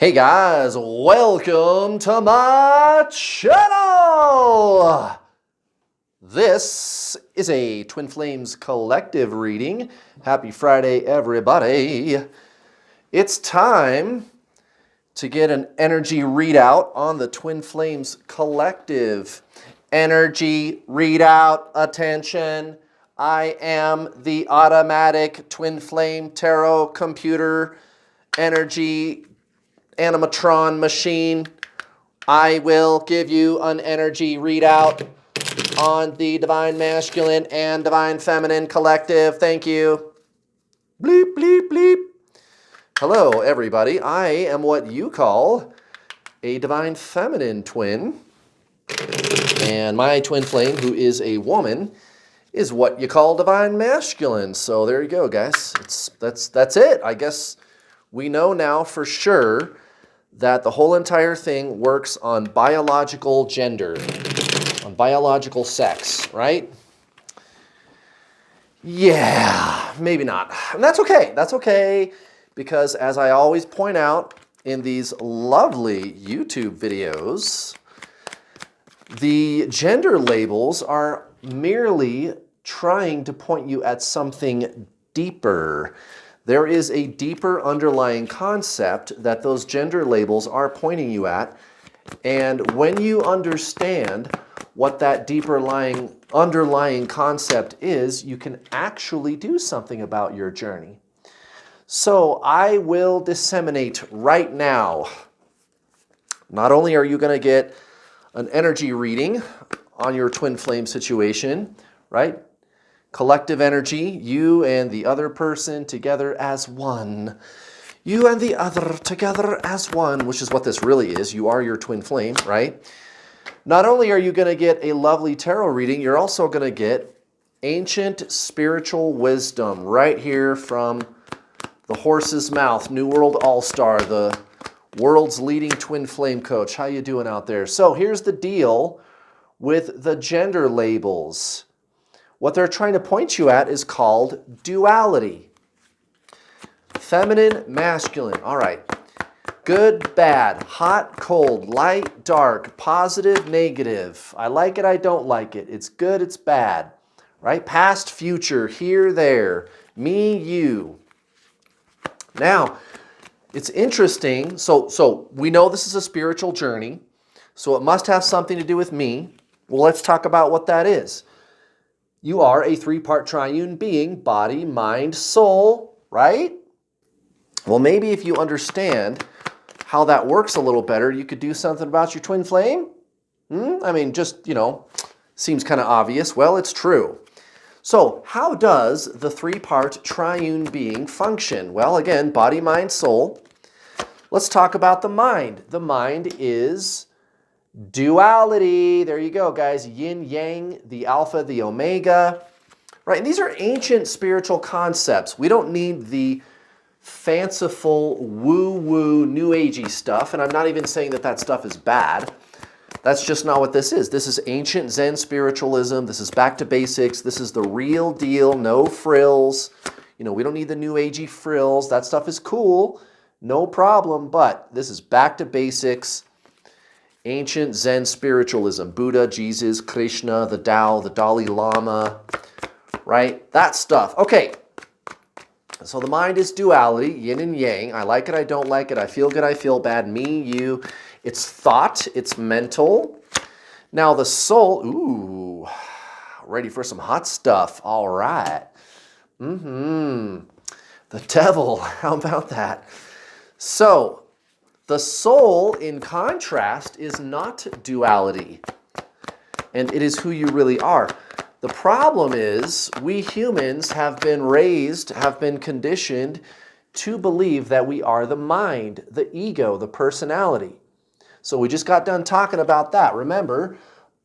Hey guys, welcome to my channel! This is a Twin Flames Collective reading. Happy Friday, everybody. It's time to get an energy readout on the Twin Flames Collective. Energy readout, attention. I am the automatic Twin Flame Tarot computer energy animatron machine. I will give you an energy readout on the Divine Masculine and Divine Feminine Collective. Thank you. Bleep, bleep, bleep. Hello, everybody. I am what you call a Divine Feminine twin. And my twin flame, who is a woman, is what you call Divine Masculine. So there you go, guys. That's it. I guess we know now for sure that the whole entire thing works on biological gender, on biological sex, right? Yeah, maybe not. And that's okay. That's okay, because as I always point out in these lovely YouTube videos, the gender labels are merely trying to point you at something deeper. There is a deeper underlying concept that those gender labels are pointing you at. And when you understand what that deeper underlying concept is, you can actually do something about your journey. So I will disseminate right now. Not only are you going to get an energy reading on your twin flame situation, right? Collective energy, you and the other person together as one. You and the other together as one, which is what this really is. You are your twin flame, right? Not only are you going to get a lovely tarot reading, you're also going to get ancient spiritual wisdom right here from the horse's mouth, New World All-Star, the world's leading twin flame coach. How you doing out there? So here's the deal with the gender labels. What they're trying to point you at is called duality. Feminine, masculine. All right. Good, bad, hot, cold, light, dark, positive, negative. I like it, I don't like it. It's good, it's bad. Right? Past, future, here, there. Me, you. Now, it's interesting. So we know this is a spiritual journey. So it must have something to do with me. Well, let's talk about what that is. You are a three-part triune being, body, mind, soul, right? Well, maybe if you understand how that works a little better, you could do something about your twin flame. I mean, just, seems kind of obvious. Well, it's true. So how does the three-part triune being function? Well, again, body, mind, soul. Let's talk about the mind. The mind is duality. There you go, guys. Yin, yang, the alpha, the omega. Right? And these are ancient spiritual concepts. We don't need the fanciful, woo-woo, new agey stuff. And I'm not even saying that stuff is bad. That's just not what this is. This is ancient Zen spiritualism. This is back to basics. This is the real deal. No frills. We don't need the new agey frills. That stuff is cool. No problem. But this is back to basics. Ancient Zen spiritualism, Buddha, Jesus, Krishna, the Tao, the Dalai Lama, right? That stuff. Okay, so the mind is duality, yin and yang. I like it, I don't like it. I feel good, I feel bad. Me, you. It's thought, it's mental. Now the soul, ooh, ready for some hot stuff. All right. The devil, how about that? So, the soul, in contrast, is not duality, and it is who you really are. The problem is we humans have been raised, have been conditioned to believe that we are the mind, the ego, the personality. So we just got done talking about that. Remember,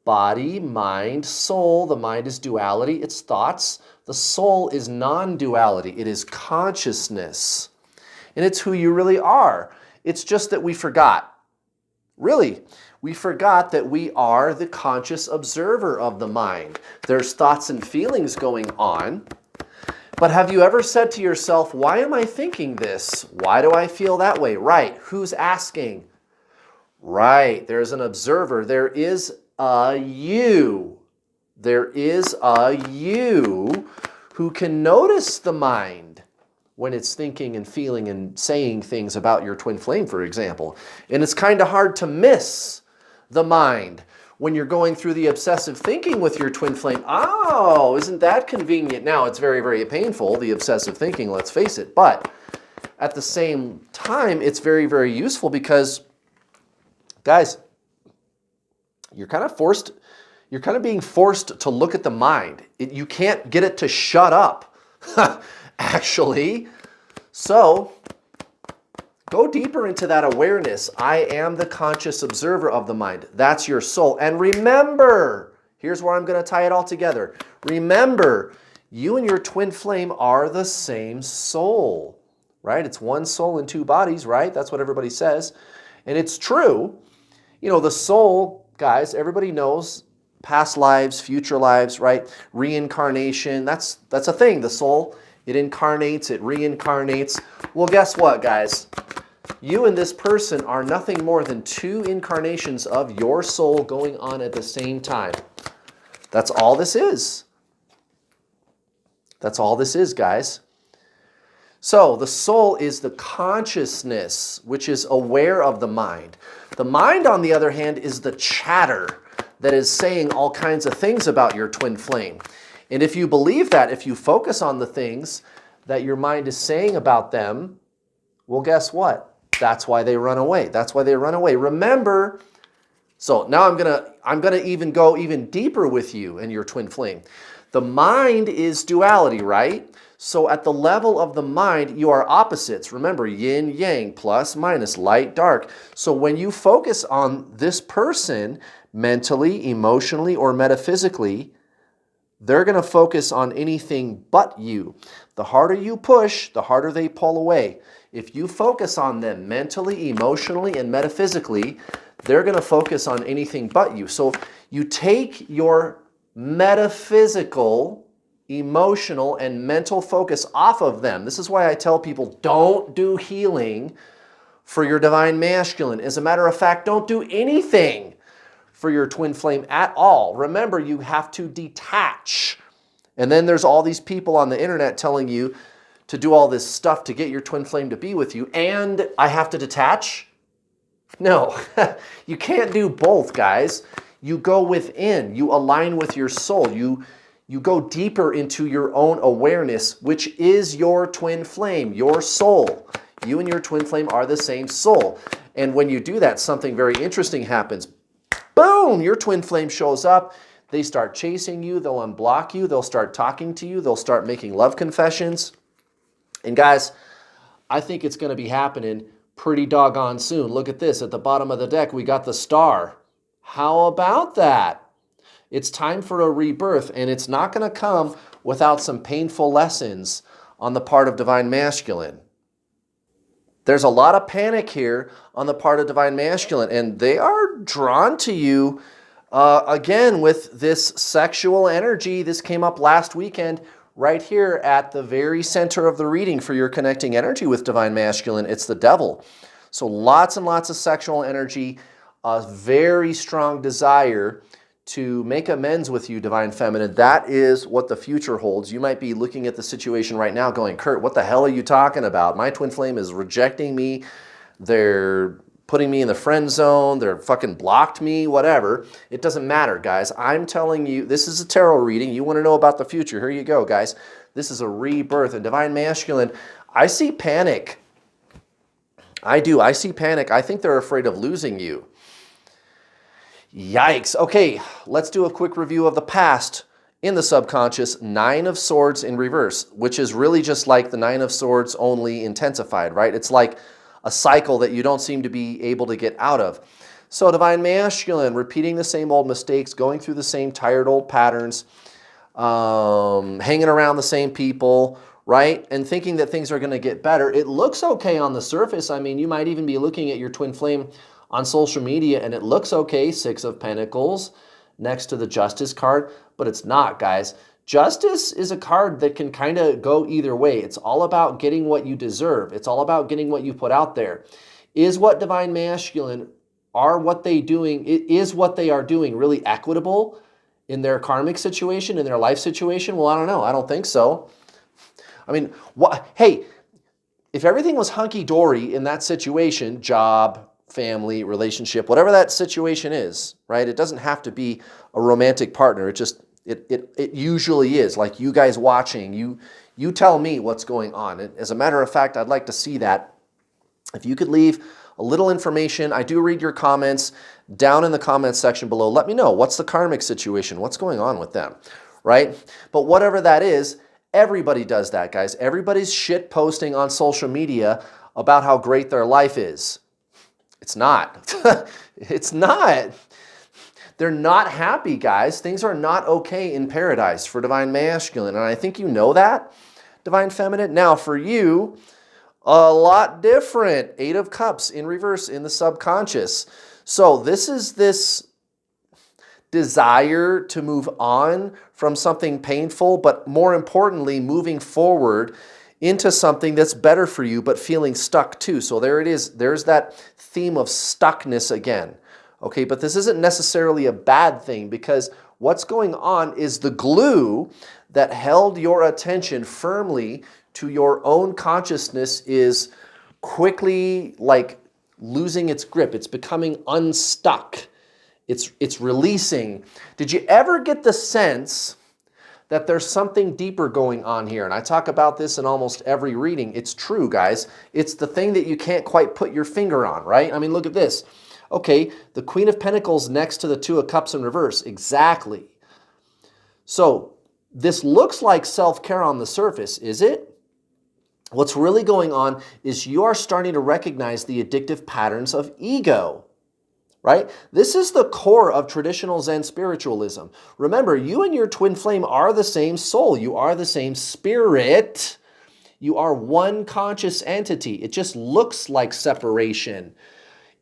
body, mind, soul. The mind is duality, it's thoughts. The soul is non-duality, it is consciousness, and it's who you really are. It's just that we forgot. Really, we forgot that we are the conscious observer of the mind. There's thoughts and feelings going on. But have you ever said to yourself, why am I thinking this? Why do I feel that way? Right. Who's asking? Right. There's an observer. There is a you. There is a you who can notice the mind when it's thinking and feeling and saying things about your twin flame, for example. And it's kind of hard to miss the mind when you're going through the obsessive thinking with your twin flame. Oh, isn't that convenient? Now, it's very, very painful, the obsessive thinking, let's face it. But at the same time, it's very, very useful because, guys, you're kind of being forced to look at the mind. You can't get it to shut up, actually. So, go deeper into that awareness. I am the conscious observer of the mind. That's your soul. And remember, here's where I'm going to tie it all together. Remember, you and your twin flame are the same soul, right? It's one soul in two bodies, right? That's what everybody says. And it's true. You know, the soul, guys, everybody knows past lives, future lives, right? Reincarnation, that's a thing. The soul, it incarnates, it reincarnates. Well, guess what, guys? You and this person are nothing more than two incarnations of your soul going on at the same time. That's all this is. That's all this is, guys. So the soul is the consciousness which is aware of the mind. The mind, on the other hand, is the chatter that is saying all kinds of things about your twin flame. And if you believe that, if you focus on the things that your mind is saying about them, well, guess what? That's why they run away. That's why they run away. Remember, so now I'm gonna even go even deeper with you and your twin flame. The mind is duality, right? So at the level of the mind, you are opposites. Remember, yin, yang, plus, minus, light, dark. So when you focus on this person mentally, emotionally, or metaphysically, they're going to focus on anything but you. The harder you push, the harder they pull away. If you focus on them mentally, emotionally, and metaphysically, they're going to focus on anything but you. So you take your metaphysical, emotional, and mental focus off of them. This is why I tell people, don't do healing for your divine masculine. As a matter of fact, don't do anything for your twin flame at all. Remember, you have to detach. And then there's all these people on the internet telling you to do all this stuff to get your twin flame to be with you, and I have to detach? No, you can't do both, guys. You go within, you align with your soul, you go deeper into your own awareness, which is your twin flame, your soul. You and your twin flame are the same soul. And when you do that, something very interesting happens. Boom, your twin flame shows up. They start chasing you. They'll unblock you. They'll start talking to you. They'll start making love confessions. And guys, I think it's going to be happening pretty doggone soon. Look at this. At the bottom of the deck, we got the star. How about that? It's time for a rebirth, and it's not going to come without some painful lessons on the part of divine masculine. There's a lot of panic here on the part of divine masculine, and they are drawn to you again with this sexual energy. This came up last weekend right here at the very center of the reading for your connecting energy with divine masculine. It's the devil. So lots and lots of sexual energy, a very strong desire to make amends with you, divine feminine. That is what the future holds. You might be looking at the situation right now going, Kurt, what the hell are you talking about? My twin flame is rejecting me. They're putting me in the friend zone. They're fucking blocked me, whatever. It doesn't matter, guys. I'm telling you, this is a tarot reading. You want to know about the future. Here you go, guys. This is a rebirth. And divine masculine, I see panic. I do. I see panic. I think they're afraid of losing you. Yikes. Okay, let's do a quick review of the past in the subconscious. 9 of Swords in reverse, which is really just like the 9 of Swords only intensified, right? It's like a cycle that you don't seem to be able to get out of. So divine masculine, repeating the same old mistakes, going through the same tired old patterns, hanging around the same people, right? And thinking that things are going to get better. It looks okay on the surface. I mean, you might even be looking at your twin flame on social media and it looks okay, 6 of Pentacles next to the Justice card, but it's not, guys. Justice is a card that can kind of go either way. It's all about getting what you deserve. It's all about getting what you put out there. Is what Divine Masculine are what they doing, is what they are doing really equitable in their karmic situation, in their life situation? Well, I don't know. I don't think so. I mean, hey, if everything was hunky-dory in that situation, job, family, relationship, whatever that situation is, right? It doesn't have to be a romantic partner. It usually is. Like you guys watching, you tell me what's going on. As a matter of fact, I'd like to see that. If you could leave a little information, I do read your comments down in the comments section below. Let me know, what's the karmic situation? What's going on with them, right? But whatever that is, everybody does that, guys. Everybody's shit posting on social media about how great their life is. It's not. It's not. They're not happy, guys. Things are not okay in paradise for Divine Masculine. And I think you know that, Divine Feminine. Now, for you, a lot different. 8 of Cups in reverse in the subconscious. So this is this desire to move on from something painful, but more importantly, moving forward into something that's better for you, but feeling stuck too. So there it is. There's that theme of stuckness again. Okay, but this isn't necessarily a bad thing, because what's going on is the glue that held your attention firmly to your own consciousness is quickly like losing its grip. It's becoming unstuck. It's releasing. Did you ever get the sense that there's something deeper going on here? And I talk about this in almost every reading. It's true, guys. It's the thing that you can't quite put your finger on, right? I mean, look at this. Okay, the Queen of Pentacles next to the 2 of Cups in reverse. Exactly. So this looks like self-care on the surface, is it? What's really going on is you are starting to recognize the addictive patterns of ego, right? This is the core of traditional Zen spiritualism. Remember, you and your twin flame are the same soul. You are the same spirit. You are one conscious entity. It just looks like separation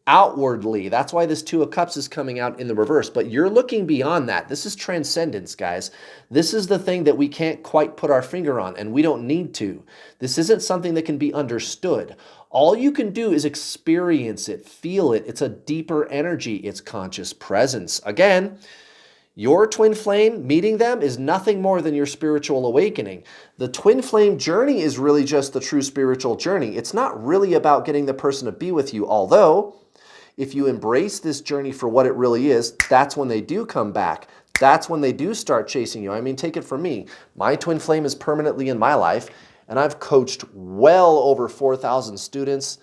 outwardly. That's why this 2 of Cups is coming out in the reverse. But you're looking beyond that. This is transcendence, guys. This is the thing that we can't quite put our finger on, and we don't need to. This isn't something that can be understood. All you can do is experience it, feel it. It's a deeper energy. It's conscious presence. Again, your twin flame, meeting them is nothing more than your spiritual awakening. The twin flame journey is really just the true spiritual journey. It's not really about getting the person to be with you, although if you embrace this journey for what it really is, that's when they do come back. That's when they do start chasing you. I mean, take it from me. My twin flame is permanently in my life, and I've coached well over 4,000 students.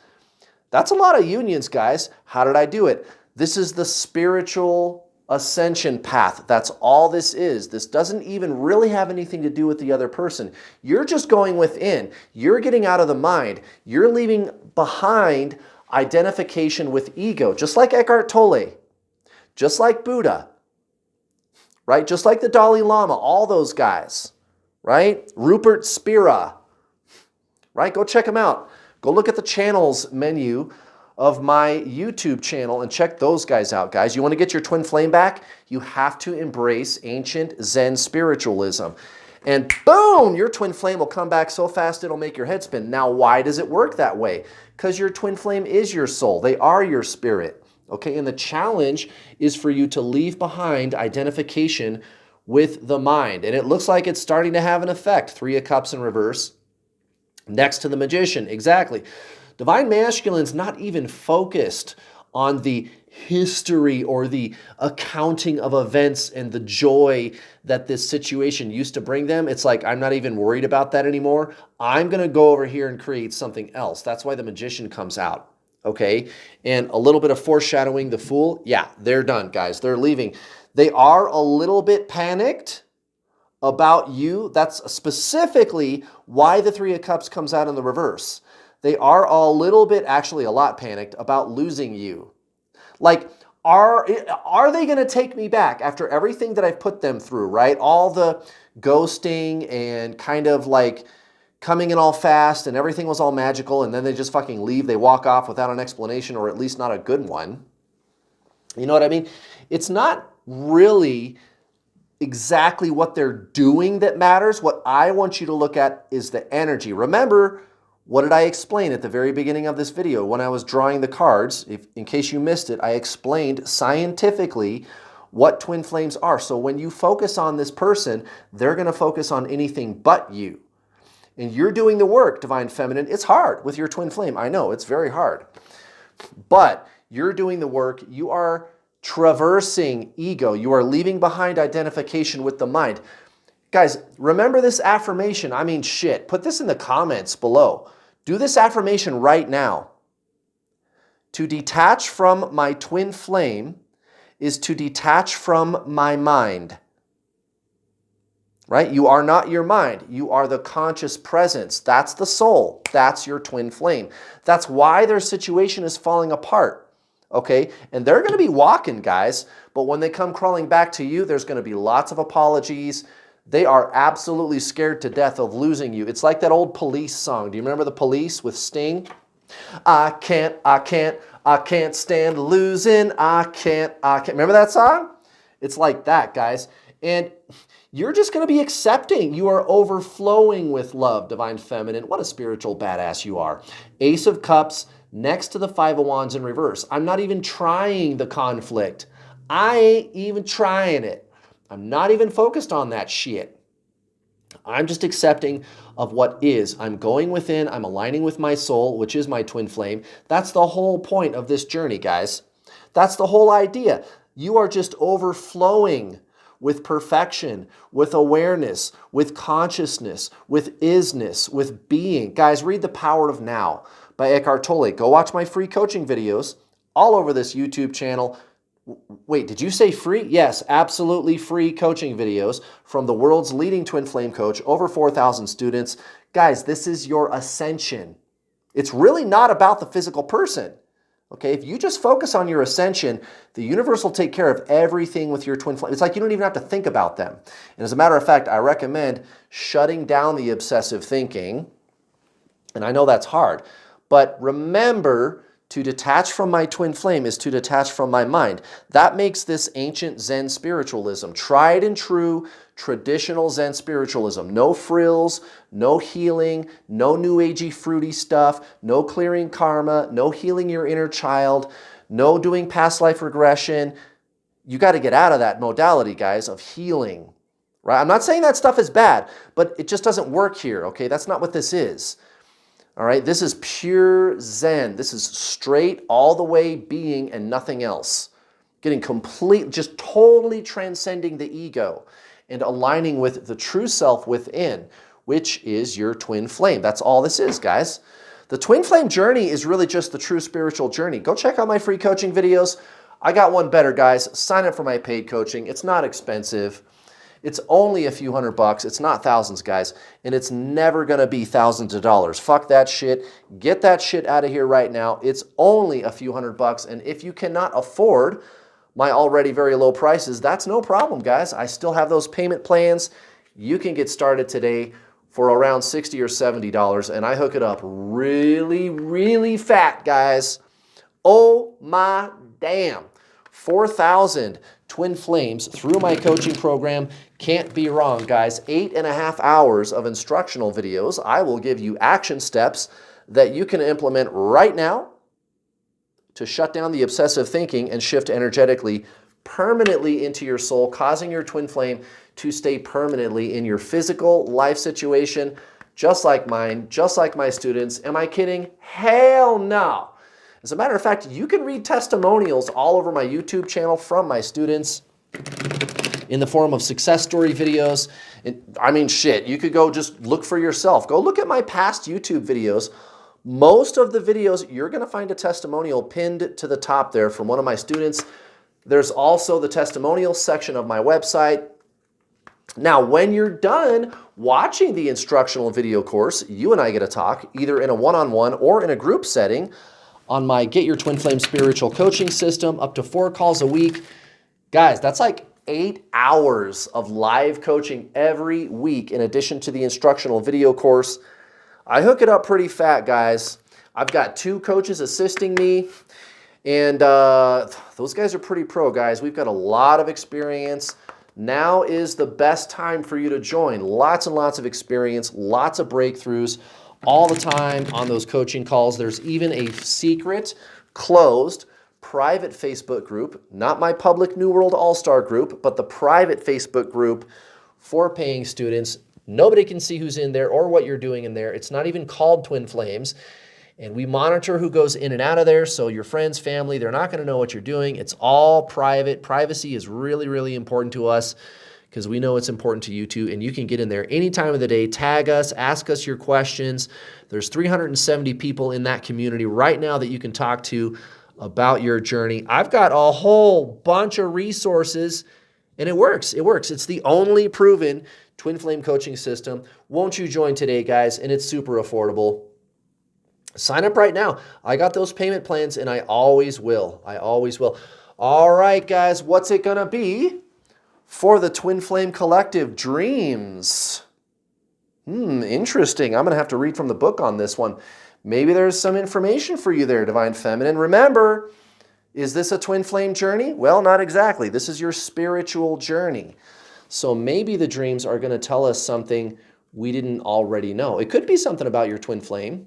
That's a lot of unions, guys. How did I do it? This is the spiritual ascension path. That's all this is. This doesn't even really have anything to do with the other person. You're just going within. You're getting out of the mind. You're leaving behind identification with ego, just like Eckhart Tolle, just like Buddha, right? Just like the Dalai Lama, all those guys, right? Rupert Spira, right? Go check them out. Go look at the channels menu of my YouTube channel and check those guys out, guys. You want to get your twin flame back? You have to embrace ancient Zen spiritualism. And boom, your twin flame will come back so fast it'll make your head spin. Now, why does it work that way? Because your twin flame is your soul. They are your spirit. Okay, and the challenge is for you to leave behind identification with the mind. And it looks like it's starting to have an effect. 3 of Cups in reverse next to the Magician. Exactly. Divine Masculine's not even focused on the history or the accounting of events and the joy that this situation used to bring them. It's like, I'm not even worried about that anymore. I'm going to go over here and create something else. That's why the Magician comes out. Okay. And a little bit of foreshadowing, the Fool. Yeah, they're done, guys. They're leaving. They are a little bit panicked about you. That's specifically why the 3 of Cups comes out in the reverse. They are a little bit, actually a lot panicked about losing you. Like, are they going to take me back after everything that I've put them through, right? All the ghosting and kind of like coming in all fast and everything was all magical, and then they just fucking leave. They walk off without an explanation, or at least not a good one. You know what I mean? It's not really exactly what they're doing that matters. What I want you to look at is the energy. Remember, what did I explain at the very beginning of this video when I was drawing the cards? In case you missed it, I explained scientifically what twin flames are. So when you focus on this person, they're going to focus on anything but you. And you're doing the work, Divine Feminine. It's hard with your twin flame. I know, it's very hard. But you're doing the work. You are traversing ego. You are leaving behind identification with the mind. Guys, remember this affirmation. I mean, shit. Put this in the comments below. Do this affirmation right now. To detach from my twin flame is to detach from my mind. Right? You are not your mind. You are the conscious presence. That's the soul. That's your twin flame. That's why their situation is falling apart. Okay? And they're going to be walking, guys. But when they come crawling back to you, there's going to be lots of apologies. They are absolutely scared to death of losing you. It's like that old Police song. Do you remember the Police with Sting? I can't stand losing. I can't. Remember that song? It's like that, guys. And you're just going to be accepting. You are overflowing with love, Divine Feminine. What a spiritual badass you are. Ace of Cups next to the Five of Wands in reverse. I'm not even trying the conflict. I ain't even trying it. I'm not even focused on that shit. I'm just accepting of what is. I'm going within. I'm aligning with my soul, which is my twin flame. That's the whole point of this journey, guys. That's the whole idea. You are just overflowing with perfection, with awareness, with consciousness, with isness, with being. Guys, read The Power of Now by Eckhart Tolle. Go watch my free coaching videos all over this YouTube channel. Wait, did you say free? Yes, absolutely free coaching videos from the world's leading twin flame coach, over 4,000 students. Guys, this is your ascension. It's really not about the physical person. Okay, if you just focus on your ascension, the universe will take care of everything with your twin flame. It's like you don't even have to think about them. And as a matter of fact, I recommend shutting down the obsessive thinking. And I know that's hard. But remember, to detach from my twin flame is to detach from my mind. That makes this ancient Zen spiritualism, tried and true, traditional Zen spiritualism. No frills, no healing, no new agey fruity stuff, no clearing karma, no healing your inner child, no doing past life regression. You got to get out of that modality, guys, of healing. Right? I'm not saying that stuff is bad, but it just doesn't work here, okay? That's not what this is. All right, this is pure Zen. This is straight all the way being and nothing else. Getting complete, just totally transcending the ego and aligning with the true self within, which is your twin flame. That's all this is, guys. The twin flame journey is really just the true spiritual journey. Go check out my free coaching videos. I got one better, guys. Sign up for my paid coaching. It's not expensive. It's only a few $100. It's not thousands, guys. And it's never going to be thousands of dollars. Fuck that shit. Get that shit out of here right now. It's only a few $100. And if you cannot afford my already very low prices, that's no problem, guys. I still have those payment plans. You can get started today for around $60 or $70. And I hook it up really, really fat, guys. Oh my damn. 4,000 twin flames through my coaching program. Can't be wrong, guys. 8.5 hours of instructional videos. I will give you action steps that you can implement right now to shut down the obsessive thinking and shift energetically permanently into your soul, causing your twin flame to stay permanently in your physical life situation, just like mine, just like my students. Am I kidding? Hell no. As a matter of fact, you can read testimonials all over my YouTube channel from my students in the form of success story videos. I mean, shit, you could go just look for yourself. Go look at my past YouTube videos. Most of the videos, you're going to find a testimonial pinned to the top there from one of my students. There's also the testimonial section of my website. Now, when you're done watching the instructional video course, you and I get to talk either in a one-on-one or in a group setting on my Get Your Twin Flame Spiritual Coaching System, up to 4 calls a week. Guys, that's like 8 hours of live coaching every week in addition to the instructional video course. I hook it up pretty fat, guys. I've got 2 coaches assisting me, and those guys are pretty pro, guys. We've got a lot of experience. Now is the best time for you to join. Lots and lots of experience, lots of breakthroughs all the time on those coaching calls. There's even a secret, closed, private Facebook group, not my public New World All-Star group, but the private Facebook group for paying students. Nobody can see who's in there or what you're doing in there. It's not even called Twin Flames. And we monitor who goes in and out of there. So your friends, family, they're not going to know what you're doing. It's all private. Privacy is really, really important to us because we know it's important to you too. And you can get in there any time of the day, tag us, ask us your questions. There's 370 people in that community right now that you can talk to about your journey. I've got a whole bunch of resources and it works. It works. It's the only proven twin flame coaching system. Won't you join today, guys? And it's super affordable. Sign up right now. I got those payment plans and I always will. I always will. All right, guys, what's it going to be for the Twin Flame Collective Dreams? Interesting. I'm going to have to read from the book on this one. Maybe there's some information for you there, Divine Feminine. Remember, is this a twin flame journey? Well, not exactly. This is your spiritual journey. So maybe the dreams are going to tell us something we didn't already know. It could be something about your twin flame.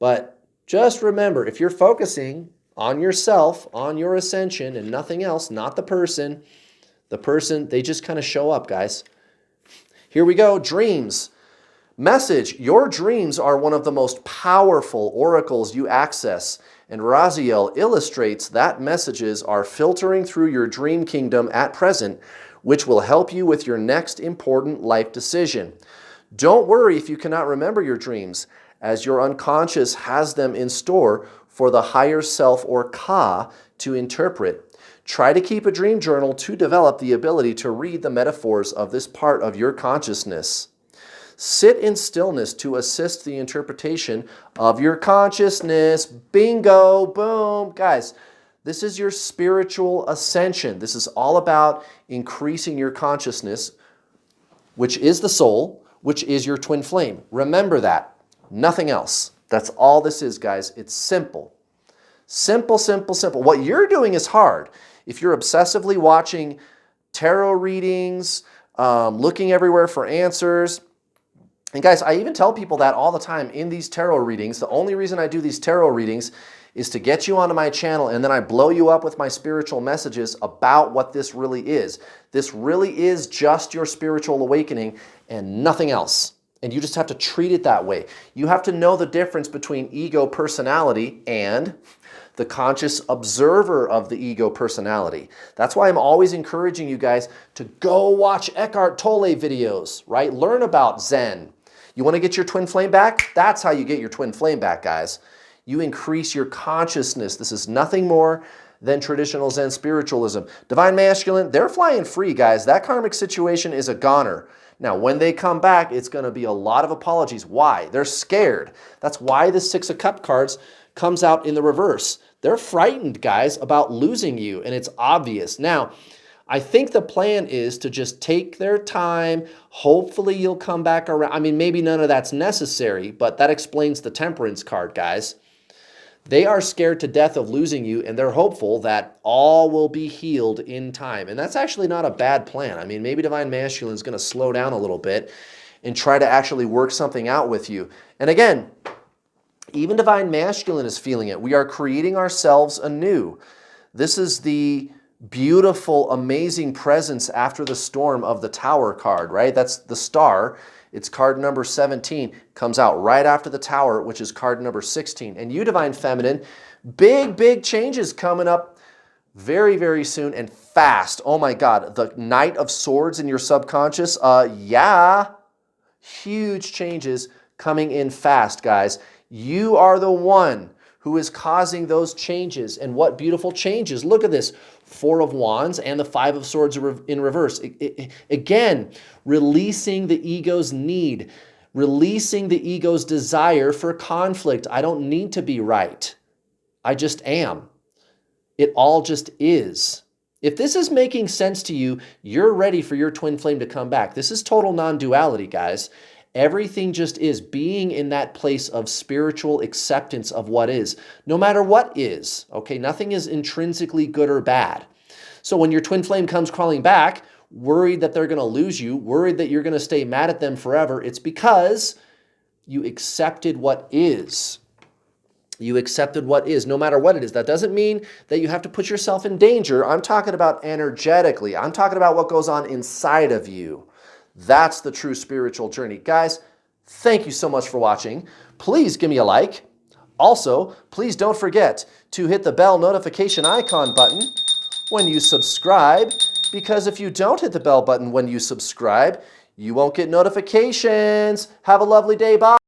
But just remember, if you're focusing on yourself, on your ascension and nothing else, not the person, they just kind of show up, guys. Here we go, dreams. Message, your dreams are one of the most powerful oracles you access, and Raziel illustrates that messages are filtering through your dream kingdom at present, which will help you with your next important life decision. Don't worry if you cannot remember your dreams, as your unconscious has them in store for the higher self or Ka to interpret. Try to keep a dream journal to develop the ability to read the metaphors of this part of your consciousness. Sit in stillness to assist the interpretation of your consciousness. Bingo, boom. Guys, this is your spiritual ascension. This is all about increasing your consciousness, which is the soul, which is your twin flame. Remember that. Nothing else. That's all this is, guys. It's simple. Simple, simple, simple. What you're doing is hard. If you're obsessively watching tarot readings, looking everywhere for answers, and guys, I even tell people that all the time in these tarot readings. The only reason I do these tarot readings is to get you onto my channel, and then I blow you up with my spiritual messages about what this really is. This really is just your spiritual awakening and nothing else. And you just have to treat it that way. You have to know the difference between ego personality and the conscious observer of the ego personality. That's why I'm always encouraging you guys to go watch Eckhart Tolle videos, right? Learn about Zen. You want to get your twin flame back? That's how you get your twin flame back, guys. You increase your consciousness. This is nothing more than traditional Zen spiritualism. Divine Masculine, they're flying free, guys. That karmic situation is a goner. Now, when they come back, it's going to be a lot of apologies. Why? They're scared. That's why the Six of Cups cards comes out in the reverse. They're frightened, guys, about losing you, and it's obvious. Now, I think the plan is to just take their time. Hopefully, you'll come back around. I mean, maybe none of that's necessary, but that explains the Temperance card, guys. They are scared to death of losing you, and they're hopeful that all will be healed in time. And that's actually not a bad plan. I mean, maybe Divine Masculine is going to slow down a little bit and try to actually work something out with you. And again, even Divine Masculine is feeling it. We are creating ourselves anew. This is the beautiful, amazing presence after the storm of the Tower card, right? That's the star. It's card number 17, comes out right after the Tower, which is card number 16. And you, Divine Feminine, big, big changes coming up very, very soon and fast. Oh my God, the Knight of Swords in your subconscious, yeah, huge changes coming in fast, guys. You are the one who is causing those changes. And what beautiful changes. Look at this. Four of Wands and the Five of Swords in reverse. Again, releasing the ego's need, releasing the ego's desire for conflict. I don't need to be right. I just am. It all just is. If this is making sense to you, you're ready for your twin flame to come back. This is total non-duality, guys. Everything just is, being in that place of spiritual acceptance of what is, no matter what is, okay? Nothing is intrinsically good or bad. So when your twin flame comes crawling back, worried that they're going to lose you, worried that you're going to stay mad at them forever. It's because you accepted what is. You accepted what is, no matter what it is. That doesn't mean that you have to put yourself in danger. I'm talking about energetically. I'm talking about what goes on inside of you. That's the true spiritual journey. Guys, thank you so much for watching. Please give me a like. Also, please don't forget to hit the bell notification icon button when you subscribe, because if you don't hit the bell button when you subscribe, you won't get notifications. Have a lovely day. Bye.